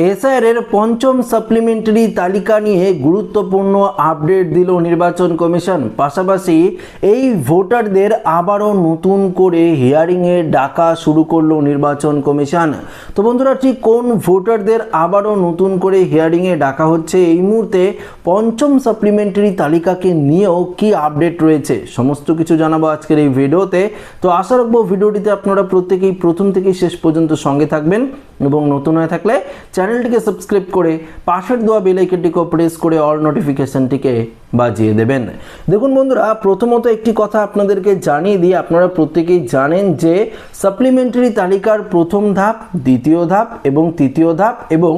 SIR এর পঞ্চম supplementary তালিকা নিয়ে গুরুত্বপূর্ণ আপডেট দিল নির্বাচন কমিশন। পাশাপাশি এই ভোটারদের আবারও নতুন করে হিয়ারিংয়ে ডাকা শুরু করলো নির্বাচন কমিশন। তো বন্ধুরা, ঠিক কোন ভোটারদের আবারও নতুন করে হিয়ারিংয়ে ডাকা হচ্ছে, এই মুহূর্তে পঞ্চম সাপ্লিমেন্টারি তালিকাকে নিয়েও কি আপডেট রয়েছে, সমস্ত কিছু জানাবো আজকের এই ভিডিওতে। তো আশা রাখবো ভিডিওটিতে আপনারা প্রত্যেকেই প্রথম থেকে শেষ পর্যন্ত সঙ্গে থাকবেন এবং নতুন হয়ে থাকলে চ্যানেলটিকে সাবস্ক্রাইব করে পাশের দেওয়া বেল আইকনটিকে প্রেস করে অল নোটিফিকেশনটিকে বাজিয়ে দেবেন। দেখুন বন্ধুরা, প্রথমত একটি কথা আপনাদেরকে জানিয়ে দিই, আপনারা প্রত্যেকেই জানেন যে সাপ্লিমেন্টারি তালিকার প্রথম ধাপ, দ্বিতীয় ধাপ এবং তৃতীয় ধাপ এবং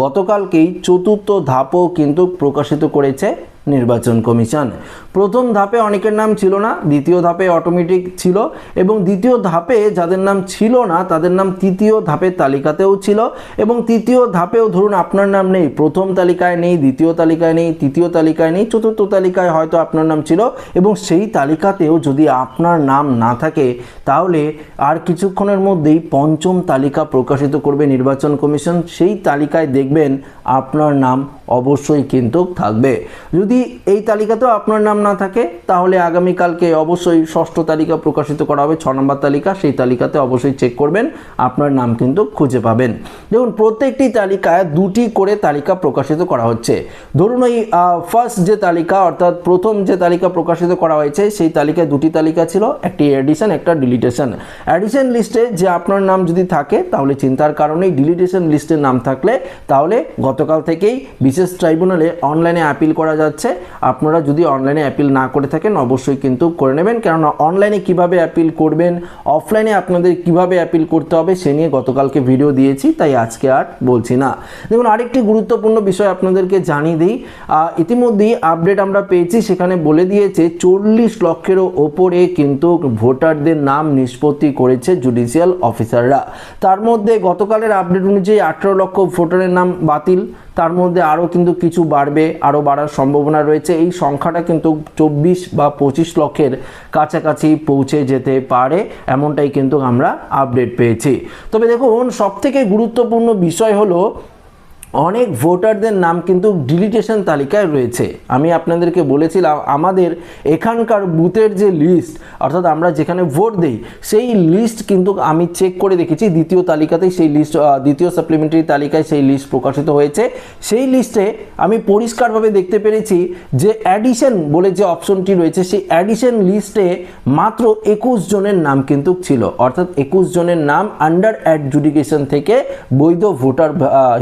গতকালকেই চতুর্থ ধাপও কিন্তু প্রকাশিত করেছে নির্বাচন কমিশন। প্রথম ধাপে অনেকের নাম ছিল না, দ্বিতীয় ধাপে অটোমেটিক ছিল এবং দ্বিতীয় ধাপে যাদের নাম ছিল না তাদের নাম তৃতীয় ধাপের তালিকাতেও ছিল এবং তৃতীয় ধাপেও ধরুন আপনার নাম নেই, প্রথম তালিকায় নেই, দ্বিতীয় তালিকায় নেই, তৃতীয় তালিকায় নেই, চতুর্থ তালিকায় হয়তো আপনার নাম ছিল এবং সেই তালিকাতেও যদি আপনার নাম না থাকে তাহলে আর কিছুক্ষণের মধ্যেই পঞ্চম তালিকা প্রকাশিত করবে নির্বাচন কমিশন। সেই তালিকায় দেখবেন আপনার নাম অবশ্যই কিন্তু থাকবে। যদি এই তালিকাতেও আপনার নাম না থাকে তাহলে আগামীকালকে অবশ্যই ষষ্ঠ তালিকা প্রকাশিত করা হবে, 6 নম্বর তালিকা, সেই তালিকাতে অবশ্যই চেক করবেন, আপনার নাম কিন্তু খুঁজে পাবেন। দেখুন, প্রত্যেকটি তালিকায় দুটি করে তালিকা প্রকাশিত করা হচ্ছে। ধরুন ওই ফার্স্ট যে তালিকা অর্থাৎ প্রথম যে তালিকা প্রকাশিত করা হয়েছে সেই তালিকায় দুটি তালিকা ছিল, একটি এডিশন একটা ডিলিটেশন। এডিশন লিস্টে যে আপনার নাম যদি থাকে তাহলে চিন্তার কারণেই, ডিলিটেশন লিস্টে নাম থাকলে তাহলে গতকাল থেকেই বিশেষ ট্রাইব্যুনালে অনলাইনে অ্যাপিল করা যাচ্ছে। আপনারা যদি অনলাইনে অ্যাপিল না করে থাকেন অবশ্যই কিন্তু করে নেবেন, কেননা অনলাইনে কিভাবে অ্যাপিল করবেন, অফলাইনে আপনাদের কিভাবে অ্যাপিল করতে হবে সে নিয়ে গতকালকে ভিডিও দিয়েছি, তাই আজকে আর বলছি না। দেখুন, আরেকটি গুরুত্বপূর্ণ বিষয় আপনাদেরকে জানিয়ে দিই, ইতিমধ্যেই আপডেট আমরা পেয়েছি, সেখানে বলে দিয়েছে 40 লক্ষেরও ওপরে কিন্তু ভোটারদের নাম নিষ্পত্তি করেছে জুডিশিয়াল অফিসাররা। তার মধ্যে গতকালের আপডেট অনুযায়ী 18 লক্ষ ভোটারের নাম বাতিল, তার মধ্যে আরও কিন্তু কিছু বাড়বে, আরও বাড়ার সম্ভাবনা রয়েছে। এই সংখ্যাটা কিন্তু 24 বা 25 লক্ষের কাছাকাছি পৌঁছে যেতে পারে, এমনটাই কিন্তু আমরা আপডেট পেয়েছি। তবে দেখুন, সবথেকে গুরুত্বপূর্ণ বিষয় হলো অনেক ভোটারদের নাম কিন্তু ডিলিটেশন তালিকায় রয়েছে। আমি আপনাদেরকে বলেছিলাম আমাদের এখানকার বুথের যে লিস্ট অর্থাৎ আমরা যেখানে ভোট দেই সেই লিস্ট কিন্তু আমি চেক করে দেখেছি, দ্বিতীয় তালিকাতেই সেই লিস্ট, দ্বিতীয় সাপ্লিমেন্টারি তালিকায় সেই লিস্ট প্রকাশিত হয়েছে। সেই লিস্টে আমি পরিষ্কারভাবে দেখতে পেরেছি যে অ্যাডিশন বলে যে অপশনটি রয়েছে সেই অ্যাডিশন লিস্টে মাত্র 21 জনের নাম কিন্তু ছিল, অর্থাৎ 21 জনের নাম আন্ডার অ্যাডজুডিকেশন থেকে বৈধ ভোটার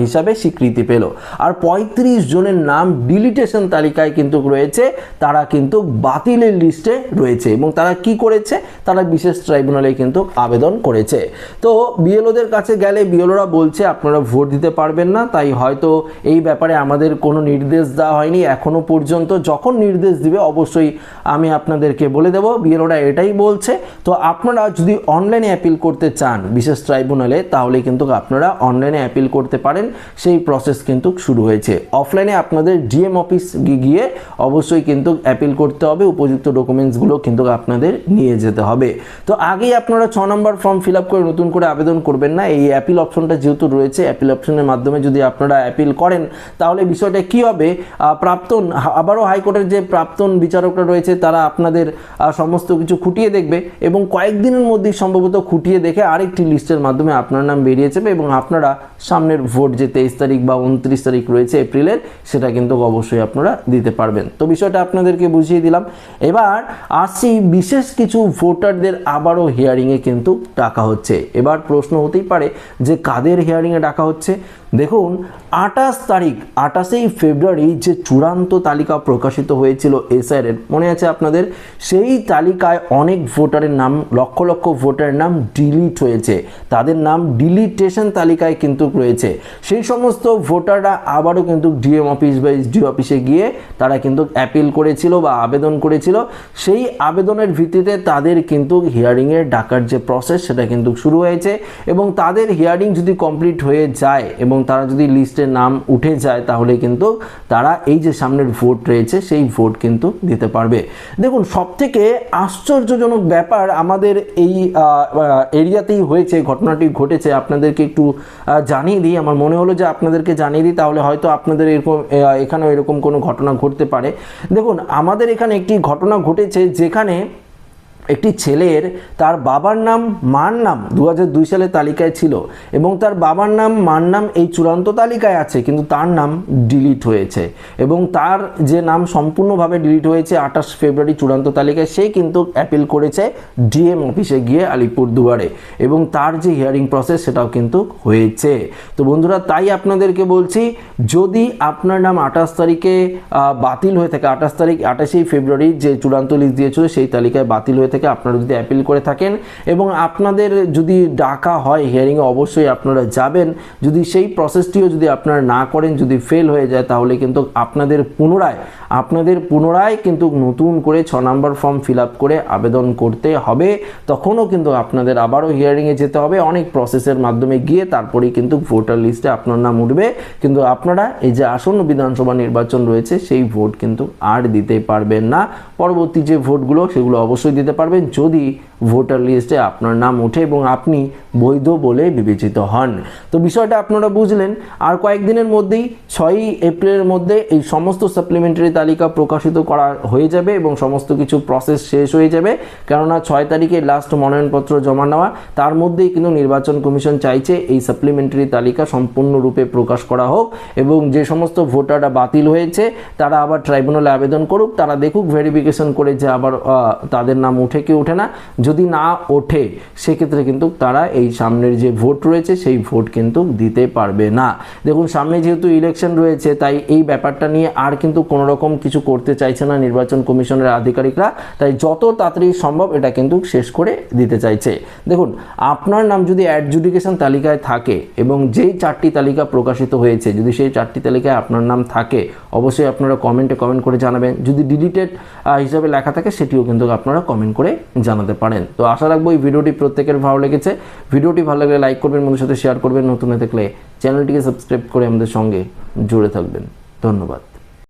হিসাবে স্বীকৃতি পেল। আর 35 জনের নাম ডিলিটেশন তালিকায় কিন্তু রয়েছে, তারা কিন্তু বাতিলের লিস্টে রয়েছে এবং তারা কি করেছে, তারা বিশেষ ট্রাইব্যুনালে কিন্তু আবেদন করেছে। তো বিএলওদের কাছে গেলে বিএলওরা বলছে আপনারা ভোট দিতে পারবেন না, তাই হয়তো এই ব্যাপারে আমাদের কোনো নির্দেশ দেওয়া হয়নি এখনো পর্যন্ত, যখন নির্দেশ দিবে অবশ্যই আমি আপনাদেরকে বলে দেব। বিএলওরা এটাই বলছে। তো আপনারা যদি অনলাইনে অ্যাপিল করতে চান বিশেষ ট্রাইব্যুনালে তাহলে কিন্তু আপনারা অনলাইনে অ্যাপিল করতে পারেন, সেই প্রসেস কিন্তু শুরু হয়েছে। অফলাইনে আপনাদের ডিএম অফিস গিয়ে অবশ্যই কিন্তু অ্যাপিল করতে হবে, উপযুক্ত ডকুমেন্টসগুলো কিন্তু আপনাদের নিয়ে যেতে হবে। তো আগেই আপনারা 6 নম্বর ফর্ম ফিল আপ করে নতুন করে আবেদন করবেন না, এই অ্যাপিল অপশনটা যেহেতু রয়েছে, অ্যাপিল অপশনের মাধ্যমে যদি আপনারা অ্যাপিল করেন তাহলে বিষয়টা কি হবে, প্রাক্তন আবারও হাইকোর্টের যে প্রাক্তন বিচারকরা রয়েছে তারা আপনাদের সমস্ত কিছু খুঁটিয়ে দেখবে এবং কয়েকদিনের মধ্যেই সম্ভবত খুঁটিয়ে দেখে আরেকটি লিস্টের মাধ্যমে আপনার নাম বেরিয়ে যাবে এবং আপনারা সামনের ভোট যে 23 তারিখ বা 29 তারিখ রয়েছে এপ্রিলের, সেটা কিন্তু অবশ্যই আপনারা দিতে পারবেন। তো বিষয়টা আপনাদেরকে বুঝিয়ে দিলাম। এবার আসছি বিশেষ কিছু ভোটারদের আবারও হিয়ারিংয়ে কিন্তু ডাকা হচ্ছে। এবার প্রশ্ন হতেই পারে যে কাদের হিয়ারিংয়ে ডাকা হচ্ছে। দেখুন, 28 ফেব্রুয়ারি যে চূড়ান্ত তালিকা প্রকাশিত হয়েছিল এসআইআর এর, মনে আছে আপনাদের, সেই তালিকায় অনেক ভোটারের নাম, লক্ষ লক্ষ ভোটারের নাম ডিলিট হয়েছে, তাদের নাম ডিলিটেশন তালিকায় কিন্তু রয়েছে। সেই সমস্ত ভোটাররা আবারও কিন্তু ডিএম অফিস বা এসডিও অফিসে গিয়ে তারা কিন্তু অ্যাপিল করেছিল বা আবেদন করেছিল। সেই আবেদনের ভিত্তিতে তাদের কিন্তু হিয়ারিংয়ে ডাকার যে প্রসেস সেটা কিন্তু শুরু হয়েছে এবং তাদের হিয়ারিং যদি কমপ্লিট হয়ে যায় এবং তারা যদি লিস্টে নাম উঠে যায় তাহলে কিন্তু তারা এই যে সামনের ভোট রয়েছে সেই ভোট কিন্তু দিতে পারবে। দেখুন, সবথেকে আশ্চর্যজনক ব্যাপার আমাদের এই এরিয়াতেই হয়েছে, ঘটনাটি ঘটেছে, আপনাদেরকে একটু জানিয়ে দিই। আমার মনে হলো যে আপনাদের আপনাদেরকে জানিয়ে দিই, তাহলে হয়তো আপনাদের এরকম এখানেও এরকম কোনো ঘটনা ঘটতে পারে। দেখুন, আমাদের এখানে একটি ঘটনা ঘটেছে যেখানে একটি ছেলের তার বাবার নাম মার নাম 2002 সালে তালিকায় ছিল এবং তার বাবার নাম মার নাম এই চূড়ান্ত তালিকায় আছে, কিন্তু তার নাম ডিলিট হয়েছে এবং তার যে নাম সম্পূর্ণভাবে ডিলিট হয়েছে 28 ফেব্রুয়ারি চূড়ান্ত তালিকায়, সে কিন্তু অ্যাপিল করেছে ডিএম অফিসে গিয়ে আলিপুরদুয়ারে এবং তার যে হিয়ারিং প্রসেস সেটাও কিন্তু হয়েছে। তো বন্ধুরা, তাই আপনাদেরকে বলছি, যদি আপনার নাম 28 তারিখে বাতিল হয়ে থাকে, 28 ফেব্রুয়ারি যে চূড়ান্ত লিস্ট দিয়েছিল সেই তালিকায় বাতিল হয়ে থেকে আপনারা যদি অ্যাপিল করে থাকেন এবং আপনাদের যদি ডাকা হয় হিয়ারিংয়ে, অবশ্যই আপনারা যাবেন। যদি সেই প্রসেসটিও যদি আপনারা না করেন, যদি ফেল হয়ে যায়, তাহলে কিন্তু আপনাদের পুনরায় কিন্তু নতুন করে 6 নম্বর ফর্ম ফিল আপ করে আবেদন করতে হবে। তখনও কিন্তু আপনাদের আবারও হিয়ারিংয়ে যেতে হবে, অনেক প্রসেসের মাধ্যমে গিয়ে তারপরেই কিন্তু ভোটার লিস্টে আপনার নাম উঠবে। কিন্তু আপনারা এই যে আসন্ন বিধানসভা নির্বাচন রয়েছে সেই ভোট কিন্তু আর দিতে পারবেন না। পরবর্তী যে ভোটগুলো সেগুলো অবশ্যই দিতে পারবেন যদি ভোটার লিস্টে আপনার নাম ওঠে এবং আপনি বৈধ বলে বিবেচিত হন। তো বিষয়টা আপনারা বুঝলেন। আর কয়েকদিনের মধ্যেই 6ই এপ্রিলের মধ্যে এই সমস্ত সাপ্লিমেন্টারি তালিকা প্রকাশিত করা হয়ে যাবে এবং সমস্ত কিছু প্রসেস শেষ হয়ে যাবে, কেননা 6 তারিখে লাস্ট মনোনয়নপত্র জমা নেওয়া। তার মধ্যেই কিন্তু নির্বাচন কমিশন চাইছে এই সাপ্লিমেন্টারি তালিকা সম্পূর্ণরূপে প্রকাশ করা হোক এবং যে সমস্ত ভোটাররা বাতিল হয়েছে তারা আবার ট্রাইব্যুনালে আবেদন করুক, তারা দেখুক ভেরিফিকেশন করে যে আবার তাদের নাম ওঠে কি ওঠে না। যদি না ওঠে সেক্ষেত্রে কিন্তু তারা এই সামনের যে ভোট রয়েছে সেই ভোট কিন্তু দিতে পারবে না। দেখুন, সামনে যেহেতু ইলেকশন রয়েছে তাই এই ব্যাপারটা নিয়ে আর কিন্তু কোনো রকম কিছু করতে চাইছে না নির্বাচন কমিশনের আধিকারিকরা, তাই যত তাড়াতাড়ি সম্ভব এটা কিন্তু শেষ করে দিতে চাইছে। দেখুন, আপনার নাম যদি অ্যাডজুডিকেশন তালিকায় থাকে এবং যেই 4টি তালিকা প্রকাশিত হয়েছে যদি সেই 4টি তালিকায় আপনার নাম থাকে, অবশ্যই আপনারা কমেন্ট করে জানাবেন। যদি ডিলিটেড হিসাবে লেখা থাকে সেটিও কিন্তু আপনারা কমেন্ট করে জানাতে পারেন। তো আশা রাখবো এই ভিডিওটি প্রত্যেকের ভালো লেগেছে। ভিডিওটি ভালো লাগলে লাইক করবেন, বন্ধুদের সাথে শেয়ার করবেন, নতুন হয়ে থাকলে চ্যানেলটিকে সাবস্ক্রাইব করে আমাদের সঙ্গে জুড়ে থাকবেন। ধন্যবাদ।